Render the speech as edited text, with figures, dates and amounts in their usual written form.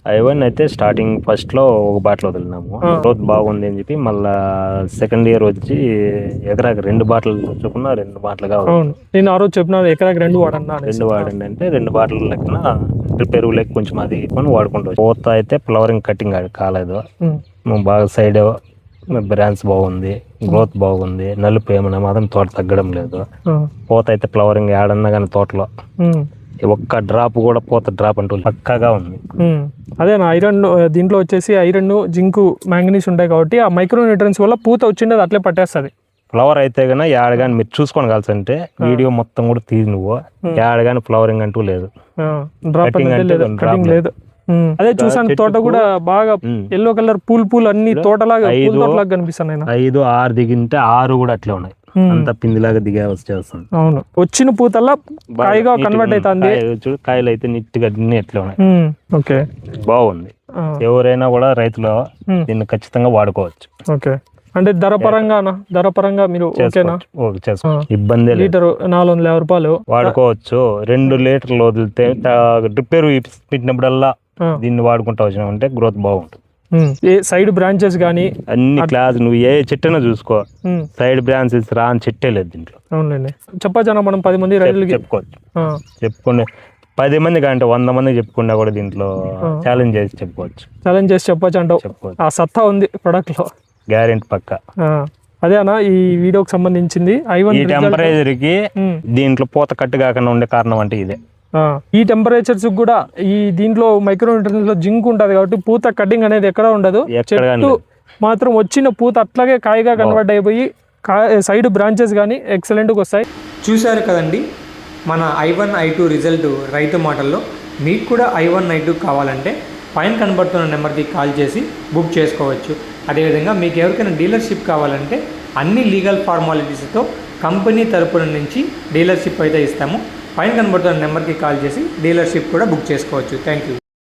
I1 అయితే starting ఫస్ట్‌లో ఒక బాటిల్ వదిలినాము. గ్రోత్ బాగుంది అని చెప్పి మళ్ళా సెకండ్ ఇయర్ వచ్చి ఎకరాకి 2 బాటిల్ చొప్పున 2 బాటిల్‌గా అవును. నేను ఆ రోజు చెప్పినాను ఎకరాకి 2 వాడన్నా అనేసి. 2 వాడండి అంటే 2 బాటిల్ లెక్కన డ్రిప్ ఎరువు లెక్క కొంచెం అది కొని వాడుకుంటూ వచ్చాం. పూత అయితే ఫ్లవరింగ్ కటింగ్ కాలేదు. బాగా సైడ్ బ్రాంచ్ బాగుంది, గ్రోత్ బాగుంది, నలుపు ఏమన్నా మాత్రం తోట తగ్గడం లేదు. పూత అయితే ఫ్లవరింగ్ ఏడన్నా కానీ తోటలో ఒక్క డ్రాప్ కూడా పూత డ్రాప్ అంటూ పక్కాగా ఉంది. అదే నా ఐరన్ దీంట్లో వచ్చేసి ఐరన్, జింకు, మ్యాంగనీస్ ఉంటాయి కాబట్టి ఆ మైక్రో న్యూట్రియన్స్ వల్ల పూత వచ్చిండేది అట్లే పట్టేస్తుంది. ఫ్లవర్ అయితే కానీ యాడ్ కానీ మీరు చూసుకొని కాల్సంటే వీడియో మొత్తం కూడా తీసి నువ్వు యాడ్ కానీ ఫ్లవరింగ్ అంటూ లేదు, కటింగ్ లేదు. అదే చూసాను తోట కూడా బాగా ఎల్లో కలర్ పూలు అన్ని తోటలాగా కనిపిస్తున్నాయి. 5, 6 దిగింటే 6 కూడా అట్లే ఉన్నాయి, అంత పిందిలాగా దిగా వచ్చేస్తుంది. అవును, వచ్చిన పూతల్లా కాయగా కన్వర్ట్ అవుతుంది. చూడు కాయలు అయితే నీట్గా అన్ని ఎట్లా ఉన్నాయి. ఓకే, బాగుంది. ఎవరైనా కూడా రైతులు దీన్ని ఖచ్చితంగా వాడుకోవచ్చు. ఓకే, అంటే ధర పరంగా మీరు ఓకేనా? ఇబ్బంది లీటర్ 450 రూపాయలు వాడుకోవచ్చు. 2 లీటర్లు వదిలితే డ్రిప్ ఎరువు పెట్టినప్పుడల్లా దీన్ని వాడుకుంటా వచ్చినామంటే గ్రోత్ బాగుంటుంది. సైడ్ బ్రాంచెస్ గానీ అన్ని క్లాస్ నువ్వు ఏ చెట్టున చూసుకో, సైడ్ బ్రాంచెస్ రాని చెట్టే లేదు దీంట్లో. అవునండి, చెప్పచ్చా మనం 10 మంది రైతులకి చెప్పుకోవచ్చు. చెప్పుకునే 10 మంది కంటే 100 మంది చెప్పుకున్నా కూడా దీంట్లో ఛాలెంజ్ చేసి చెప్పవచ్చు. అంటావు. ఆ సత్తా ఉంది ప్రొడక్ట్ లో, గ్యారెంటీ పక్కా. అదేనా ఈ వీడియోకి సంబంధించింది I1 ఈ టెంపరేచర్ కి దీంట్లో పూత కట్టు కాకుండా ఉండే కారణం అంటే ఇదే. ఈ టెంపరేచర్స్ కూడా ఈ దీంట్లో మైక్రో న్యూట్రియన్స్ లో జింక్ ఉంటది కాబట్టి పూత కటింగ్ అనేది ఎక్కడ ఉండదు. చెట్టు మాత్రం వచ్చిన పూత అట్లాగే కాయగా కన్వర్ట్ అయిపోయి సైడ్ బ్రాంచెస్ కానీ ఎక్సలెంట్గా వస్తాయి. చూశారు కదండి మన I1 I2 రిజల్ట్ రైతు మాటల్లో. మీకు కూడా I1 I2 కావాలంటే పైన కనబడుతున్న నెంబర్కి కాల్ చేసి బుక్ చేసుకోవచ్చు. అదేవిధంగా మీకు ఎవరికైనా డీలర్షిప్ కావాలంటే అన్ని లీగల్ ఫార్మాలిటీస్తో కంపెనీ తరపున నుంచి డీలర్షిప్ అయితే ఇస్తాము. పైన కనబడుతున్న నెంబర్కి కాల్ చేసి డీలర్షిప్ కూడా బుక్ చేసుకోవచ్చు. Thank you.